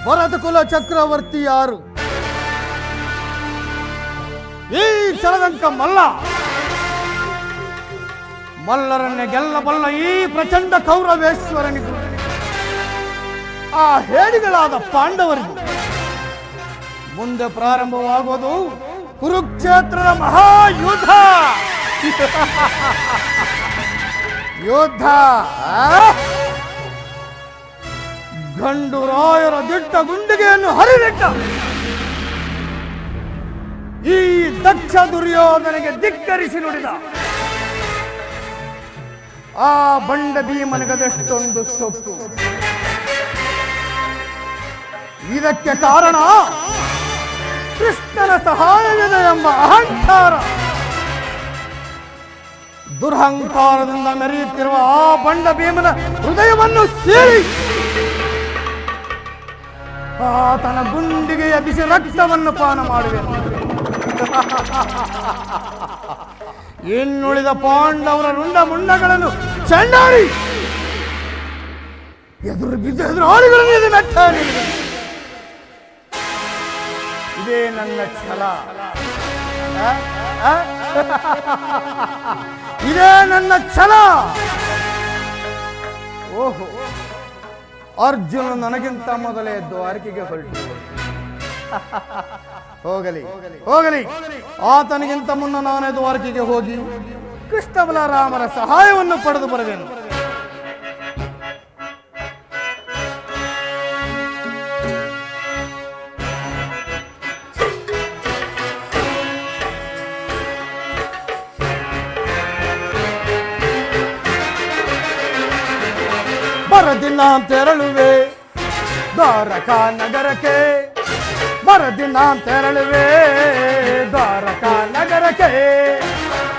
ಭರತಕುಲ ಚಕ್ರವರ್ತಿ ಯಾರು? ಈ ಶರದಂಕ ಮಲ್ಲ. ಮಲ್ಲರನ್ನೇ ಗೆಲ್ಲಬಲ್ಲ ಈ ಪ್ರಚಂಡ ಕೌರವೇಶ್ವರನಿಗೂ ಆ ಹೇಡಿಗಳಾದ ಪಾಂಡವರಿಗೂ ಮುಂದೆ ಪ್ರಾರಂಭವಾಗುವುದು ಕುರುಕ್ಷೇತ್ರದ ಮಹಾಯುದ್ಧ. ಯುದ್ಧ ಗಂಡು ರಾಯರ ದಿಟ್ಟ ಗುಂಡಿಗೆಯನ್ನು ಹರಿದಿಟ್ಟ ಈ ದಕ್ಷ ದುರ್ಯೋಧನಿಗೆ ಧಿಕ್ಕರಿಸಿ ನುಡಿದ ಆ ಬಂಡ ಭೀಮನಿಗದೆಷ್ಟೊಂದು ಸೊಕ್ಕು. ಇದಕ್ಕೆ ಕಾರಣ ಕೃಷ್ಣನ ಸಹಾಯವಿದೆ ಎಂಬ ಅಹಂಕಾರ. ದುರಹಂಕಾರದಿಂದ ಮೆರೆಯುತ್ತಿರುವ ಆ ಬಂಡ ಭೀಮನ ಹೃದಯವನ್ನು ಸೀಳಿ ಆತನ ಗುಂಡಿಗೆಯ ಬಿಸಿ ರಕ್ತವನ್ನು ಪಾನ ಮಾಡುವೆನು. ಇನ್ನುಳಿದ ಪಾಂಡವರ ರುಂಡ ಮುಂಡಗಳನ್ನು ಚಂಡಾಡಿ ಎದುರು ಆಳಿಗಳನ್ನು ಮೆಟ್ಟ. ಇದೇ ನನ್ನ ಛಲ, ಇದೇ ನನ್ನ ಛಲ. ಓಹೋ, ಅರ್ಜುನ ನನಗಿಂತ ಮೊದಲೇ ದ್ವಾರಕೆಗೆ ಹೊರಟು. ಹೋಗಲಿ ಹೋಗಲಿ, ಆತನಿಗಿಂತ ಮುನ್ನ ನಾನೇ ದ್ವಾರಕೆಗೆ ಹೋಗಿ ಕೃಷ್ಣ ಬಲರಾಮರ ಸಹಾಯವನ್ನು ಪಡೆದು ಬರುವೆನು. ಬರದಿನ ತೆರಳುವೆ ದ್ವಾರಕಾ ನಗರಕ್ಕೆ, ಬರದಿನ ತೆರಳುವೆ ದ್ವಾರಕಾ ನಗರಕ್ಕೆ.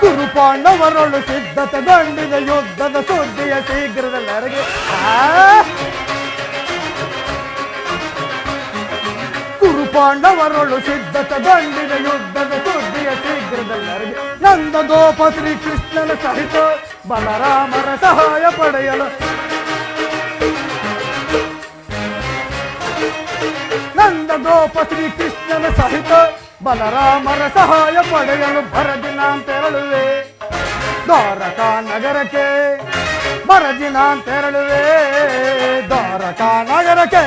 ಕುರು ಪಾಂಡವರೊಳು ಸಿದ್ಧತೆಗೊಂಡಿದ ಯುದ್ಧದ ಸುದ್ದಿಯ ಶೀಘ್ರದಲ್ಲರಿಗೆ. ಕುರು ಪಾಂಡವರೊಳು ಸಿದ್ಧತೆಗೊಂಡಿದ ಯುದ್ಧದ ಸುದ್ದಿಯ ಶೀಘ್ರದಲ್ಲರಿಗೆ. ನಂದ ಗೋಪ ಶ್ರೀ ಕೃಷ್ಣನ ಸಹಿತ ಬಲರಾಮರ ಸಹಾಯ ಪಡೆಯಲು, ನಂದ ಗೋಪ ಶ್ರೀ ಕೃಷ್ಣನ ಸಹಿತ ಬಲರಾಮರ ಸಹಾಯ ಪಡೆಯಲು ಭರದಿನ ತೆರಳುವೆ ದ್ವಾರಕಾ ನಗರಕ್ಕೆ, ಭರದಿನ ತೆರಳುವೆ ದ್ವಾರಕಾ ನಗರಕ್ಕೆ.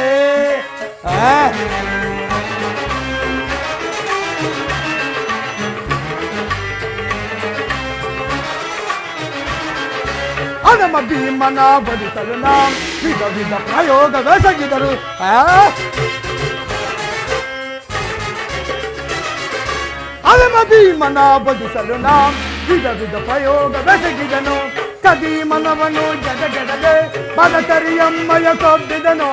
ಅದಮ ಭೀಮನ ಬದುಕಲು ನಾವು ವಿಧ ವಿಧ ಪ್ರಯೋಗವೆಸಗಿದರು. ಅದಮ ಭೀಮನ ಬದುಕಲು ನಾವು ವಿಧ ವಿಧ ಪ್ರಯೋಗವೆಸಗಿದನು. ಕದೀಮನವನು ಜಗಜಗದೆ ಬದಕರಿಯಮ್ಮಯ ಕೊಬ್ಬಿದನು.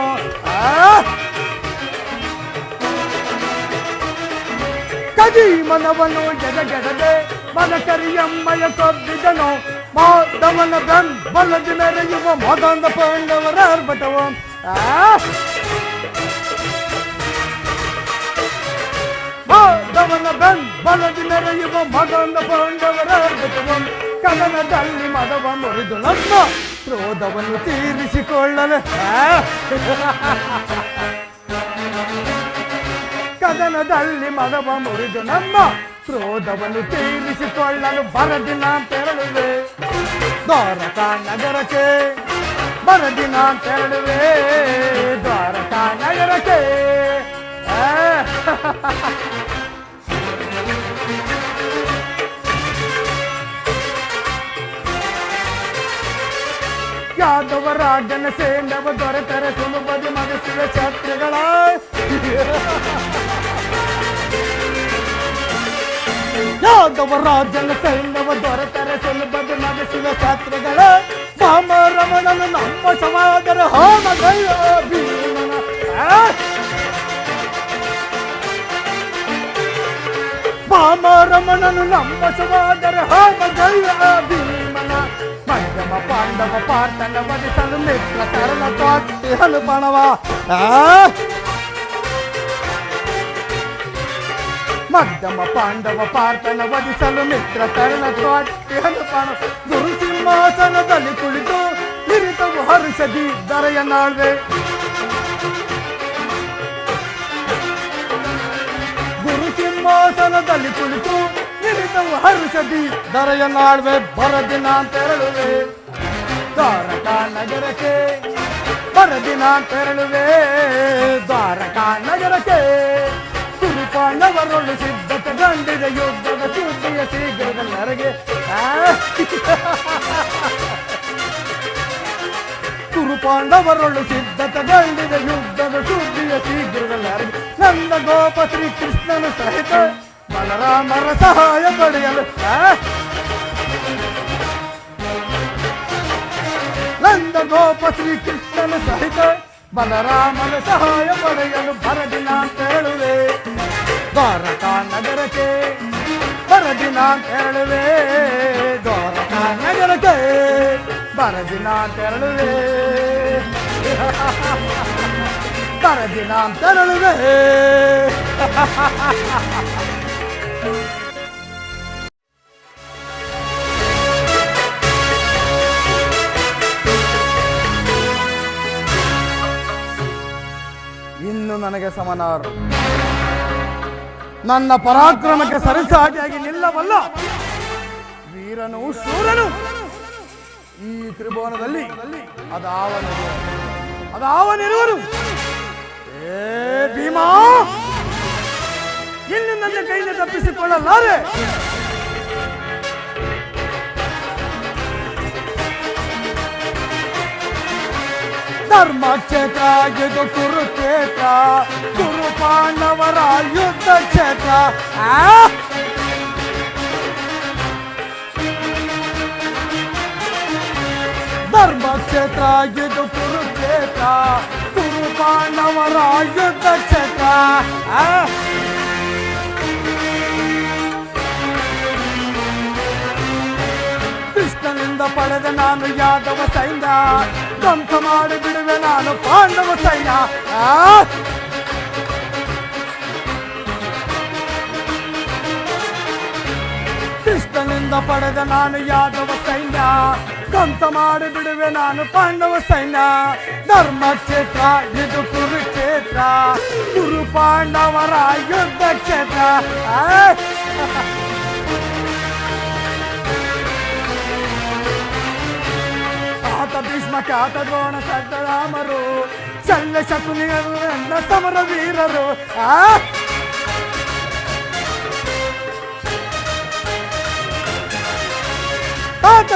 ಕದೀಮನವನು ಜಗಜಗದೆ ಬದಕರಿಯಮ್ಮಯ ಕೊಬ್ಬಿದನು. ಮಾಧವನ ಬೆಂಬಲದಿ ಮೆರೆಯುವ ಮದಂದ ಪಾಂಡವರ ಅರ್ಭಟವು. ಮಾಧವನ ಬೆಂಬಲದಿ ಮೆರೆಯುವ ಮದಂದ ಪಾಂಡವರ ಅರ್ಭಟವು. ಕದನದಲ್ಲಿ ಮದವ ಮುರಿದು ನಮ್ಮ ಕ್ರೋಧವನ್ನು ತೀರಿಸಿಕೊಳ್ಳಲು, ಕದನದಲ್ಲಿ ಮದವ ಮುರಿದು ನಮ್ಮ ಕ್ರೋಧವನ್ನು ತೀರಿಸಿಕೊಳ್ಳಲು ಭರದಿನ ತೆರಳುವೆ ದ್ವಾರಕಾ ನಗರಕ್ಕೆ, ಭರದಿನ ತೆರಳುವೆ ದ್ವಾರಕಾ ನಗರಕ್ಕೆ. ಯಾದವ ರಾಜನ ಸೇನವ ದೊರೆತರೆ ಸುಲಭದಿ ಮನಸ್ಸಿನ ಛತ್ರಿಗಳ. ಯಾದವ ರಾಜನ ಸೈನ್ಯವ ದೊರೆತರೆ ಸುಲಭದಿ ಮನಸ್ಸಿನ ಛತ್ರಿಗಳ. ರಾಮರಮಣನು ನಮ್ಮ ಸಮಾದರ ಹೋಮಗೈಯ ಭೀಮನ. ರಾಮರಮಣನು ನಮ್ಮ ಸಮಾದರ ಹೋಮಗೈಯ ಭೀಮನ. ಮಧ್ಯಮ ಪಾಂಡವ ಪಾರ್ಥನ ವಧಿಸಲು ಮಿತ್ರ ತರಣ ತೊಟ್ಟಿ ಹನುಮಣವ. ಮಧ್ಯಮ ಪಾಂಡವ ಪಾರ್ಥನ ವಧಿಸಲು ಮಿತ್ರ ತರಣ ತೊಟ್ಟಿ ಹನುಮಣ. ಗುರು ಸಿಂಹಾಸನದಲ್ಲಿ ಕುಳಿತು ನಿರಿತವು ಹರುಷದಿ ದರೆಯ ನಾಳ್ವೆ. ಸಿಂಹಾಸನದಲ್ಲಿ ಕುಳಿತು ನಿಲ್ಲಿಸವು ಹರ್ಷದಿ ದರೆಯ ನಾಳ್ವೆ ಬರದಿನ ಅಂತ ಹೇಳುವೆ ದ್ವಾರಕಾ ನಗರಕ್ಕೆ ಬರದಿನ ಅಂತ ಹೇಳುವೆ ದ್ವಾರಕಾ ನಗರಕ್ಕೆ ಕುರುಪಾಂಡವರೊಳು ಸಿದ್ಧತೆ ಗಂಡಿದೆ ಯುದ್ಧದ ಸುದ್ದಿಯ ಶೀಘ್ರದಲ್ಲಿ ನರಗೆ ಕುರುಪಾಂಡವರೊಳು ಸಿದ್ಧತೆ ಗಂಡಿದೆ ಯುದ್ಧದ ಸುದ್ದಿಯ ಶೀಘ್ರದಲ್ಲಿ ನರಗೆ ನಂದ ಗೋಪ ಶ್ರೀ ಕೃಷ್ಣನ ಸಹಿತ ಬಲರಾಮರ ಸಹಾಯ ಪಡೆಯಲು ನಂದ ಗೋಪ ಶ್ರೀ ಕೃಷ್ಣನ ಸಹಿತ ಬಲರಾಮನ ಸಹಾಯ ಪಡೆಯಲು ಬರದಿನ ಅಂತ ಹೇಳುವೆ ದ್ವಾರಕಾ ನಗರಕ್ಕೆ ಬರದಿನ ಅಂತ ಹೇಳುವೆ ದ್ವಾರಕಾ ನಗರಕ್ಕೆ ಬರದಿನ ಅಂತ ಹೇಳುವೆ ಬರದಿನ ಅಂತ ಹೇಳುವೆ ಇನ್ನು ನನಗೆ ಸಮನಾರು ನನ್ನ ಪರಾಕ್ರಮಕ್ಕೆ ಸರಿಸಾಟಿಯಾಗಿ ನಿಲ್ಲಬಲ್ಲ ವೀರನು ಶೂರನು ಈ ತ್ರಿಭುವನದಲ್ಲಿ ಅದಾವನಿರುವರು ಏ ಭೀಮಾ ಇನ್ನು ನನ್ನ ಕೈಯಿಂದ ತಪ್ಪಿಸಿಕೊಳ್ಳಲಾರೆ ಧರ್ಮಕ್ಷೇತ್ರ ಇದು ಕುರುಕ್ಷೇತ್ರ ಕುರು ಪಾಂಡವರ ಯುದ್ಧ ಕ್ಷೇತ್ರ ಧರ್ಮಕ್ಷೇತ್ರ ಇದು ಕುರುಕ್ಷೇತ್ರ ಕುರು ಪಾಂಡವರ ಯುದ್ಧ ಕ್ಷೇತ್ರ ಕೃಷ್ಣನಿಂದ ಪಡೆದ ನಾನು ಯಾದವ ಸೈನ್ಯ ಧ್ವಂಸ ಮಾಡಿ ಬಿಡುವೆ ನಾನು ಪಾಂಡವ ಸೈನ್ಯ ಕೃಷ್ಣನಿಂದ ಪಡೆದ ನಾನು ಯಾದವ ಸೈನ್ಯ ಧ್ವಂಸ ಮಾಡಿ ಬಿಡುವೆ ನಾನು ಪಾಂಡವ ಸೈನ್ಯ ಧರ್ಮಕ್ಷೇತ್ರ ಇದು ಕುರುಕ್ಷೇತ್ರ ಕುರು ಪಾಂಡವರ ಯುದ್ಧ ಕ್ಷೇತ್ರ ಭೀಷ್ಮ ಖ್ಯಾತ ದ್ರೋಣ ಸದ್ದರಾಮರು ಶಲ್ಯ ಶಕುನಿಯರು ಎಂದ ಸಮರ ವೀರರು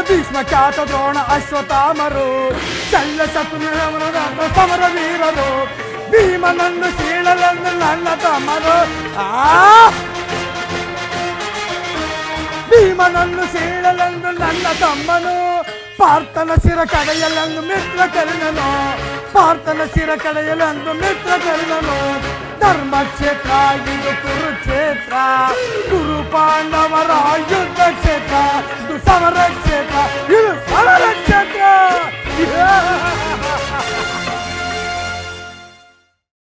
ಭೀಷ್ಮ ಖ್ಯಾತ ದ್ರೋಣ ಅಶ್ವತ್ಥಾಮರು ಶಲ್ಯ ಶಕುನಿಯರು ಎಂದ ಸಮರ ವೀರರು ಭೀಮನನ್ನು ಸೀಳಲೆಂದು ನನ್ನ ತಮ್ಮರು ಭೀಮನನ್ನು ಸೀಳಲೆಂದು ನನ್ನ ತಮ್ಮನು ಪಾರ್ಥನ ಶಿರ ಕಡೆಯಲೆಂದು ಮಿತ್ರ ಕರ್ಣನು ಪಾರ್ಥನ ಶಿರ ಕಡೆಯಲೆಂದು ಮಿತ್ರ ಕರ್ಣನು ಧರ್ಮಕ್ಷೇತ್ರ ಇದು ಕುರುಕ್ಷೇತ್ರ ಕುರು ಪಾಂಡವರ ಯುದ್ಧ ಕ್ಷೇತ್ರ ಇದು ಸಮರ ಕ್ಷೇತ್ರ ಇದು ಸಮರ ಕ್ಷೇತ್ರ